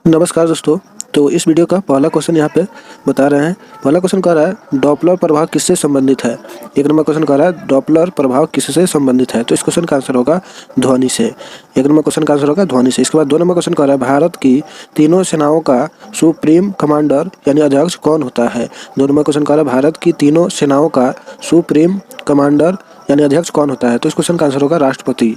नमस्कार दोस्तों। तो इस वीडियो का पहला क्वेश्चन यहाँ पे बता रहे हैं। पहला क्वेश्चन कह रहा है डॉपलर प्रभाव किससे संबंधित है। एक नंबर क्वेश्चन कह रहा है डॉपलर प्रभाव किससे संबंधित है। तो इस क्वेश्चन का आंसर होगा ध्वनि से। एक नंबर क्वेश्चन का आंसर होगा ध्वनि से। इसके बाद 2 नंबर क्वेश्चन कह रहा है भारत की तीनों सेनाओं का सुप्रीम कमांडर यानी अध्यक्ष कौन होता है। 2 नंबर क्वेश्चन कह रहा है भारत की तीनों सेनाओं का सुप्रीम कमांडर यानी अध्यक्ष कौन होता है। तो इस क्वेश्चन का आंसर होगा राष्ट्रपति।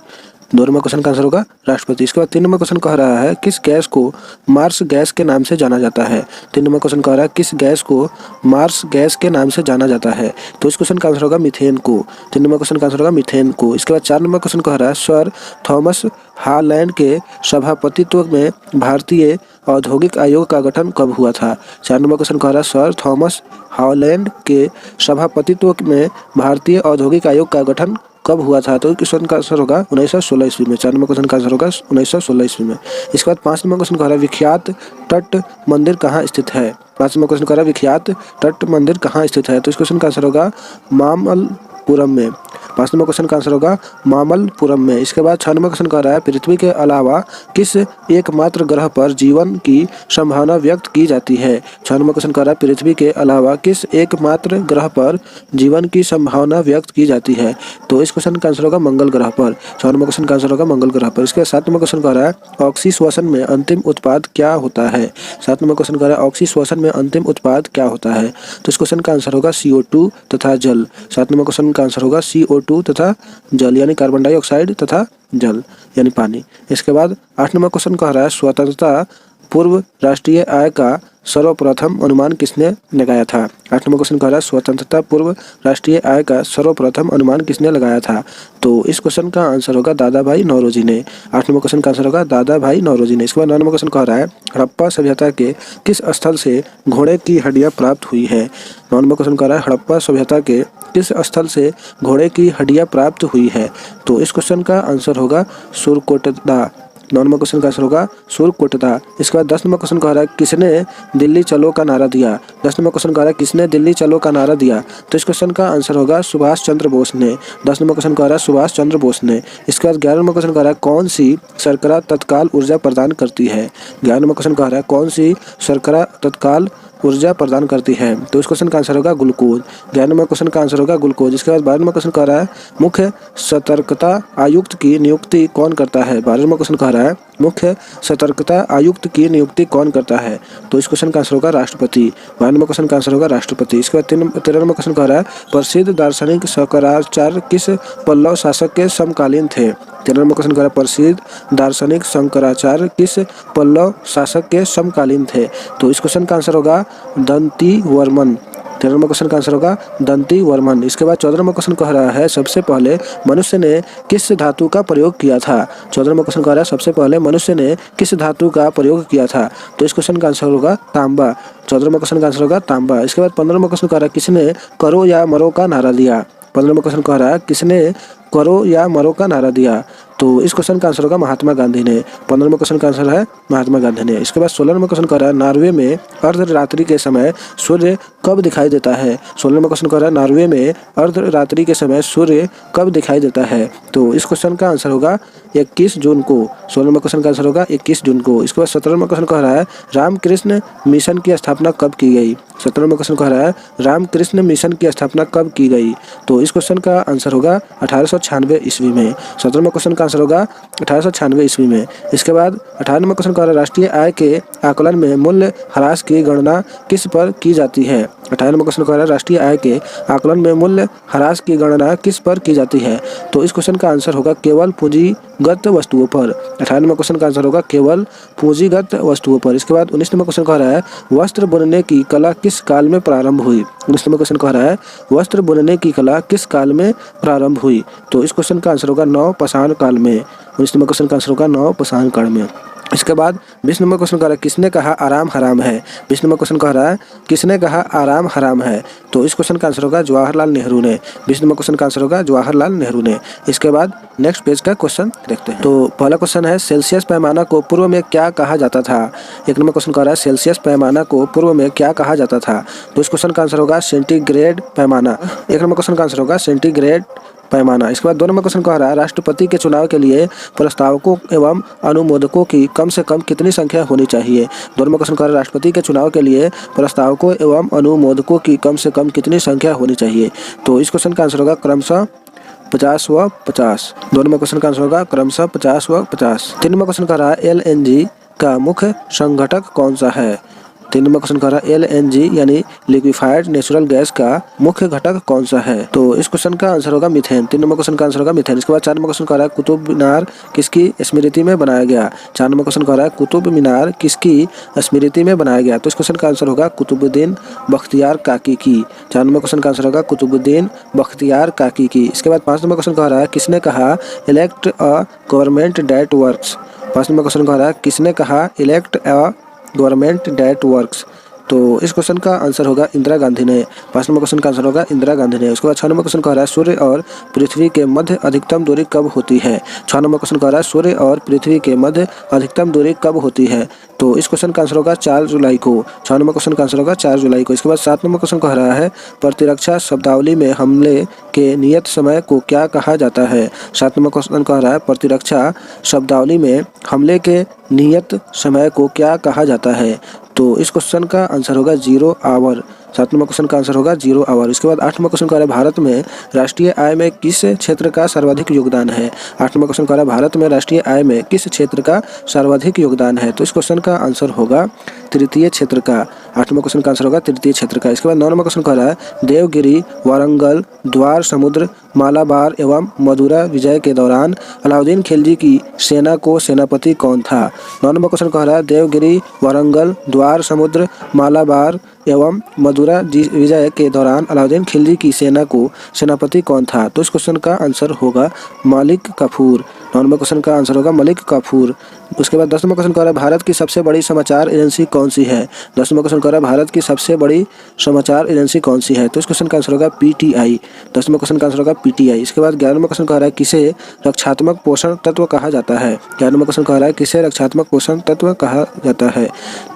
2 नंबर क्वेश्चन का आंसर होगा राष्ट्रपति। इसके बाद 3 नंबर क्वेश्चन कह रहा है किस गैस को मार्स गैस के नाम से जाना जाता है। 3 नंबर क्वेश्चन कह रहा है किस गैस को मार्स गैस के नाम से जाना जाता है। तो इस क्वेश्चन का आंसर होगा मीथेन को। 3 नंबर क्वेश्चन का आंसर होगा मीथेन को। इसके बाद 4 नंबर क्वेश्चन कह रहा है सर थॉमस हॉलैंड के सभापतित्व में भारतीय औद्योगिक आयोग का गठन कब हुआ था। 4 नंबर क्वेश्चन कह रहा है सर थॉमस हॉलैंड के सभापतित्व में भारतीय औद्योगिक आयोग का गठन कब हुआ था। तो क्वेश्चन का आंसर होगा 1916 ईस्वी में। 4 नंबर क्वेश्चन का आंसर होगा 1916 ईस्वी में। इसके बाद 5 नंबर क्वेश्चन कह रहा है विख्यात तट मंदिर कहाँ स्थित है। 5 नंबर क्वेश्चन कह रहा है विख्यात तट मंदिर कहाँ स्थित है। तो इस क्वेश्चन का आंसर होगा मामल्लपुरम में। 5 नंबर क्वेश्चन का आंसर होगा मामल्लपुरम में। इसके बाद 6 नंबर क्वेश्चन कह रहा है पृथ्वी के अलावा किस एकमात्र ग्रह पर जीवन की संभावना व्यक्त की जाती है। 6 नंबर क्वेश्चन कह रहा है पृथ्वी के अलावा किस एकमात्र ग्रह पर जीवन की संभावना व्यक्त की जाती है। तो इस क्वेश्चन का आंसर होगा मंगल ग्रह पर। 6 नंबर क्वेश्चन का आंसर होगा मंगल ग्रह पर। इसके बाद 7 नंबर क्वेश्चन कह रहा है ऑक्सीश्वसन में अंतिम उत्पाद क्या होता है। 7 नंबर क्वेश्चन कह रहा है ऑक्सीश्वसन में अंतिम उत्पाद क्या होता है। तो इस क्वेश्चन का आंसर होगा CO2 तथा जल। 7 नंबर क्वेश्चन का आंसर होगा CO2 तथा जल यानी कार्बन डाइऑक्साइड तथा जल यानी पानी। इसके बाद 8 नंबर क्वेश्चन कह रहा है स्वतंत्रता पूर्व राष्ट्रीय आय का सर्वप्रथम अनुमान किसने लगाया था। 8 नंबर क्वेश्चन कह रहा है स्वतंत्रता पूर्व राष्ट्रीय आय का सर्वप्रथम अनुमान किसने लगाया था। तो इस क्वेश्चन का आंसर होगा दादा भाई नौरोजी ने। 8 नंबर क्वेश्चन का आंसर होगा दादा भाई नौरोजी ने। इसके बाद 9 नंबर क्वेश्चन कह रहा है हड़प्पा सभ्यता के किस स्थल से घोड़े की हड्डियां प्राप्त हुई है। 9 नंबर क्वेश्चन कह रहा है हड़प्पा सभ्यता के किस स्थल से घोड़े की हड्डियां प्राप्त हुई है। तो इस क्वेश्चन का आंसर होगा सुरकोटदा। 9 नंबर क्वेश्चन का आंसर होगा सुरकोटदा। इसके बाद 10 नंबर क्वेश्चन कह रहा है किसने दिल्ली चलो का नारा दिया। 10 नंबर क्वेश्चन कह रहा है किसने दिल्ली चलो का नारा दिया। तो इस क्वेश्चन का आंसर होगा सुभाष चंद्र बोस ने। 10 नंबर क्वेश्चन कह रहा है सुभाष चंद्र बोस ने। इसके बाद 11 नंबर क्वेश्चन कह रहा है कौन सी शर्करा तत्काल ऊर्जा प्रदान करती है। 11 नंबर क्वेश्चन कह रहा है कौन सी शर्करा तत्काल ऊर्जा प्रदान करती है। तो इस क्वेश्चन का आंसर होगा ग्लूकोज। 11 नंबर क्वेश्चन का आंसर होगा ग्लूकोज। इसके बाद 12 नंबर क्वेश्चन कह रहा है मुख्य सतर्कता आयुक्त की नियुक्ति कौन करता है। 12 नंबर क्वेश्चन कह रहा है मुख्य सतर्कता आयुक्त की नियुक्ति कौन करता है। तो इस क्वेश्चन का आंसर होगा राष्ट्रपति। 12 नंबर क्वेश्चन का आंसर होगा राष्ट्रपति। इसके बाद 13 नंबर क्वेश्चन कह रहा है प्रसिद्ध दार्शनिक शंकराचार्य किस पल्लव शासक के समकालीन थे। 13 नंबर क्वेश्चन कह रहा है प्रसिद्ध दार्शनिक शंकराचार्य किस पल्लव शासक के समकालीन थे। तो इस क्वेश्चन का आंसर होगा दंती वर्मन। 13 नंबर क्वेश्चन का आंसर होगा दंती वर्मन। इसके बाद 14 नंबर क्वेश्चन कह रहा है सबसे पहले मनुष्य ने किस धातु का प्रयोग किया था। 14 नंबर क्वेश्चन कह रहा है सबसे पहले मनुष्य ने किस धातु का प्रयोग किया था। तो इस क्वेश्चन का आंसर होगा तांबा। 14 नंबर क्वेश्चन का आंसर होगा तांबा। इसके बाद 15 नंबर क्वेश्चन कह रहा है किसने करो या मरो का नारा दिया। 15 नंबर क्वेश्चन कह रहा है किसने करो या मरो का नारा दिया। तो इस क्वेश्चन का आंसर होगा महात्मा गांधी ने। 15 नंबर क्वेश्चन का आंसर है महात्मा गांधी ने। इसके बाद 16 नंबर क्वेश्चन कह रहा है नॉर्वे में अर्धरात्रि के समय सूर्य कब दिखाई देता है। 16 नंबर क्वेश्चन कह रहा है नॉर्वे में अर्धरात्रि के समय सूर्य कब दिखाई देता है। तो इस क्वेश्चन का आंसर होगा 21 जून को। 16 नंबर क्वेश्चन का आंसर होगा 21 जून को। इसके बाद 17 नंबर क्वेश्चन कह रहा है रामकृष्ण मिशन की स्थापना कब की गई। 17 नंबर क्वेश्चन कह रहा है रामकृष्ण मिशन की स्थापना कब की गई। तो इस क्वेश्चन का आंसर होगा 1896 ईस्वी में। 17 नंबर क्वेश्चन का आंसर होगा 1896 ईस्वी में। इसके बाद 18 नंबर क्वेश्चन कह रहा है राष्ट्रीय आय के आकलन में मूल्य ह्रास की गणना किस पर की जाती है। 18 नंबर क्वेश्चन कह रहा है राष्ट्रीय आय के आकलन में मूल्य ह्रास की गणना किस पर की जाती है। तो इस क्वेश्चन का आंसर होगा केवल पूंजीगत वस्तुओं पर। 18 नंबर क्वेश्चन का आंसर होगा केवल पूंजीगत वस्तुओं पर। इसके बाद 19 नंबर क्वेश्चन कह रहा है वस्त्र बुनने की कला किस काल में प्रारंभ हुई। 19 नंबर क्वेश्चन कह रहा है वस्त्र बुनने की कला किस काल में प्रारंभ हुई। तो इस क्वेश्चन का आंसर होगा नवपाषाण काल में। 19 नंबर क्वेश्चन का आंसर होगा नवपाषाण काल में। इसके बाद 20 नंबर क्वेश्चन कह रहा है किसने कहा आराम हराम है। 20 नंबर क्वेश्चन कह रहा है किसने कहा आराम हराम है। तो इस क्वेश्चन का आंसर होगा जवाहरलाल नेहरू ने। 20 नंबर क्वेश्चन का आंसर होगा जवाहरलाल नेहरू ने। इसके बाद नेक्स्ट पेज का क्वेश्चन देखते हैं। तो पहला क्वेश्चन है सेल्सियस पैमाना को पूर्व में क्या कहा जाता था। 1 नंबर क्वेश्चन कह रहा है सेल्सियस पैमाना को पूर्व में क्या कहा जाता था। तो इस क्वेश्चन का आंसर होगा सेंटीग्रेड पैमाना। 1 नंबर क्वेश्चन का आंसर होगा सेंटीग्रेड पैमाना। इसके बाद 2 नंबर क्वेश्चन कह रहा है राष्ट्रपति के चुनाव के लिए प्रस्तावकों एवं अनुमोदकों की कम से कम कितनी संख्या होनी चाहिए। 2 नंबर क्वेश्चन कह रहा है राष्ट्रपति के चुनाव के लिए प्रस्तावकों एवं अनुमोदकों की कम से कम कितनी संख्या होनी चाहिए। तो इस क्वेश्चन का आंसर होगा क्रमशः 50 व 50। 2 नंबर क्वेश्चन का आंसर होगा क्रमशः 50 व 50। 3 नंबर क्वेश्चन कह रहा है LNG का मुख्य संघटक कौन सा है। 3 नंबर क्वेश्चन कह रहा है LNG यानी लिक्विफाइड नेचुरल गैस का मुख्य घटक कौन सा है। तो इस क्वेश्चन का आंसर होगा मीथेन। 3 नंबर क्वेश्चन का आंसर होगा मीथेन। इसके बाद 4 नंबर क्वेश्चन कह रहा है कुतुब मीनार किसकी स्मृति में बनाया गया। 4 नंबर क्वेश्चन कह रहा है कुतुब मीनार किसकी स्मृति में बनाया गया। तो इस क्वेश्चन का आंसर होगा कुतुबुद्दीन बख्तियार काकी की। 4 नंबर क्वेश्चन का आंसर होगा कुतुबुद्दीन बख्तियार काकी की। इसके बाद 5 नंबर क्वेश्चन कह रहा है किसने कहा elect a government that works. 5 number question कह रहा है किसने कहा elect a government that works. तो इस क्वेश्चन का आंसर होगा इंदिरा गांधी ने। 5 नंबर क्वेश्चन का आंसर होगा इंदिरा गांधी ने। उसके बाद 6 नंबर क्वेश्चन कह रहा है सूर्य और पृथ्वी के मध्य अधिकतम दूरी कब होती है। 6 नंबर क्वेश्चन कह रहा है सूर्य और पृथ्वी के मध्य अधिकतम दूरी कब होती है। तो इस क्वेश्चन का आंसर होगा 4 जुलाई को। 6 नंबर क्वेश्चन का आंसर होगा 4 जुलाई को। इसके बाद 7 नंबर क्वेश्चन कह रहा है प्रतिरक्षा शब्दावली में हमले के नियत समय को क्या कहा जाता है। 7 नंबर क्वेश्चन कह रहा है प्रतिरक्षा शब्दावली में हमले के नियत समय को क्या कहा जाता है। तो इस क्वेश्चन का आंसर होगा 0 आवर। 7 नंबर क्वेश्चन का आंसर होगा 0 आवर। इसके बाद 8 नंबर क्वेश्चन कह रहा है भारत में राष्ट्रीय आय में किस क्षेत्र का सर्वाधिक योगदान है। 8 नंबर क्वेश्चन कह रहा है भारत में राष्ट्रीय आय में किस क्षेत्र का सर्वाधिक योगदान है। तो इस क्वेश्चन का आंसर होगा तृतीय क्षेत्र का। 8 नंबर क्वेश्चन का आंसर होगा तृतीय क्षेत्र का। इसके बाद 9 नंबर क्वेश्चन कह रहा है देवगिरी वारंगल द्वार समुद्र मालाबार एवं मदुरा विजय के दौरान अलाउद्दीन खिलजी की सेना को सेनापति कौन था। 9 नंबर क्वेश्चन कह रहा है देवगिरी वारंगल द्वार समुद्र मालाबार एवं मदुरा विजय के दौरान अलाउद्दीन खिलजी की सेना को सेनापति कौन था। तो इस क्वेश्चन का आंसर होगा मलिक काफूर। 9 नंबर क्वेश्चन का आंसर होगा मलिक काफूर। उसके बाद 10 नंबर क्वेश्चन कह रहा है भारत की सबसे बड़ी समाचार एजेंसी कौन सी है। 10 नंबर क्वेश्चन कह रहा है भारत की सबसे बड़ी समाचार एजेंसी कौन सी है। तो इस क्वेश्चन का आंसर होगा PTI। 10 नंबर क्वेश्चन का आंसर होगा PTI। इसके बाद 11 नंबर क्वेश्चन कह रहा है किसे रक्षात्मक पोषण तत्व कहा जाता है। 11 नंबर क्वेश्चन कह रहा है किसे रक्षात्मक पोषण तत्व कहा जाता है।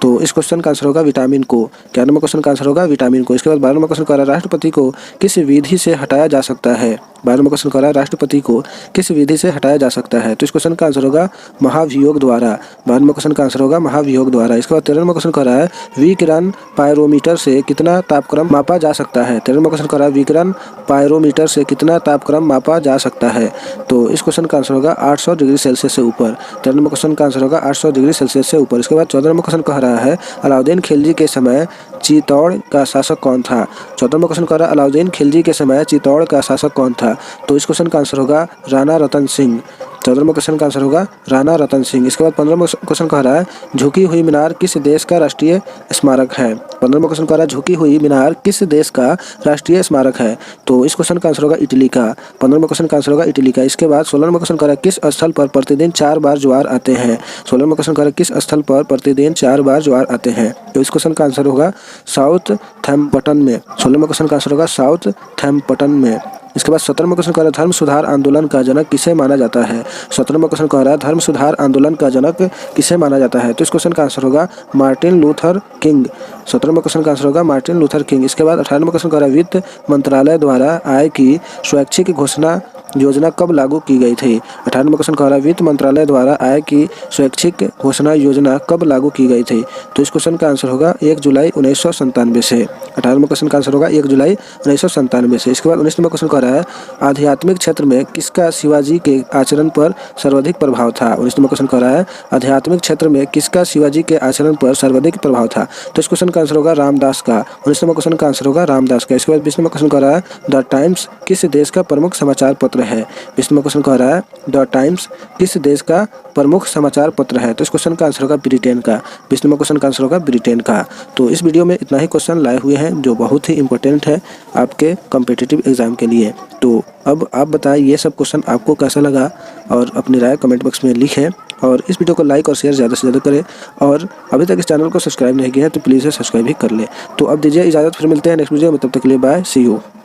तो इस क्वेश्चन का आंसर होगा विटामिन को। 11 नंबर क्वेश्चन का आंसर होगा विटामिन को। इसके बाद 12 नंबर क्वेश्चन कह रहा है राष्ट्रपति को किस विधि से हटाया जा सकता है। 12 नंबर क्वेश्चन कह रहा है राष्ट्रपति को किस विधि से हटाया जा सकता है। तो इस क्वेश्चन का आंसर होगा महाभियोग द्वारा। 12 नंबर क्वेश्चन का आंसर होगा महाभियोग द्वारा। इसके बाद 13 नंबर क्वेश्चन कह रहा है विकिरण पायरोमीटर से कितना तापक्रम मापा जा सकता है। 13 नंबर क्वेश्चन कह रहा है विकिरण पायरोमीटर से कितना तापक्रम मापा जा सकता है। तो इस क्वेश्चन का आंसर होगा 800 डिग्री सेल्सियस से ऊपर। 13 नंबर क्वेश्चन का आंसर होगा 800 डिग्री सेल्सियस से ऊपर। इसके बाद 14 नंबर क्वेश्चन कह रहा है अलाउद्दीन खिलजी के समय चित्तौड़ का शासक कौन था। 14 नंबर क्वेश्चन कह रहा है अलाउद्दीन खिलजी के समय चित्तौड़ का शासक कौन था। तो इस क्वेश्चन का आंसर होगा राणा रतन सिंह। 14 नंबर क्वेश्चन का आंसर होगा राणा रतन सिंह। इसके बाद 15 नंबर क्वेश्चन कह रहा है झुकी हुई मीनार किस देश का राष्ट्रीय स्मारक है। 15 नंबर क्वेश्चन कह रहा है झुकी हुई मीनार किस देश का राष्ट्रीय स्मारक है। तो इस क्वेश्चन का आंसर होगा इटली का। 15 नंबर क्वेश्चन का आंसर होगा इटली का। इसके बाद 16 नंबर क्वेश्चन कह रहा है किस स्थल पर प्रतिदिन 4 बार ज्वार आते हैं। 16 नंबर क्वेश्चन कह रहा है किस स्थल पर प्रतिदिन 4 बार ज्वार आते हैं। तो इस क्वेश्चन का आंसर होगा साउथ थैम्पटन में। 16 नंबर क्वेश्चन का आंसर होगा साउथ थैम्पटन में। इसके बाद 17 नंबर क्वेश्चन कह रहा है धर्म सुधार आंदोलन का जनक किसे माना जाता है। 17 नंबर क्वेश्चन कह रहा है धर्म सुधार आंदोलन का जनक किसे माना जाता है। तो इस क्वेश्चन का आंसर होगा Martin Luther king. 17 number question का आंसर होगा मार्टिन लूथर किंग। इसके बाद 18 नंबर क्वेश्चन कह रहा है वित्त मंत्रालय द्वारा आय की स्वैच्छिक घोषणा योजना कब लागू की गई थी। 18 नंबर क्वेश्चन कह रहा है वित्त मंत्रालय द्वारा आय की स्वैच्छिक घोषणा योजना कब लागू की गई थी। तो इस क्वेश्चन का आंसर होगा 1 जुलाई 1997 से। 18 नंबर क्वेश्चन का आंसर होगा 1 जुलाई 1997 से। इसके बाद 19 नंबर क्वेश्चन कह रहा है आध्यात्मिक क्षेत्र में किसका शिवाजी के आचरण पर सर्वाधिक प्रभाव था। 19 नंबर क्वेश्चन कह रहा है आध्यात्मिक क्षेत्र में किसका शिवाजी के आचरण पर सर्वाधिक प्रभाव था। तो इस क्वेश्चन का आंसर होगा रामदास का। 19 नंबर क्वेश्चन का आंसर होगा रामदास का। इसके बाद 20 नंबर क्वेश्चन कह रहा है द टाइम्स किस देश का प्रमुख समाचार पत्र है। 20 नंबर क्वेश्चन कह रहा है द टाइम्स किस देश का प्रमुख समाचार पत्र है। तो इस क्वेश्चन का आंसर होगा ब्रिटेन का। 20 नंबर क्वेश्चन का आंसर होगा ब्रिटेन का। तो इस वीडियो में इतना ही क्वेश्चन लाए हुए हैं जो बहुत ही इंपॉर्टेंट है आपके कॉम्पिटिटिव एग्जाम के लिए। तो अब आप बताएं ये सब क्वेश्चन आपको कैसा लगा और अपनी राय कमेंट बॉक्स में लिखें और इस वीडियो को लाइक और शेयर ज़्यादा से ज़्यादा करें और अभी तक इस चैनल को सब्सक्राइब नहीं किया है तो प्लीज़ सब्सक्राइब भी कर लें। तो अब दीजिए इजाज़त, फिर मिलते हैं नेक्स्ट वीडियो में, तब तक के लिए बाय, सी यू।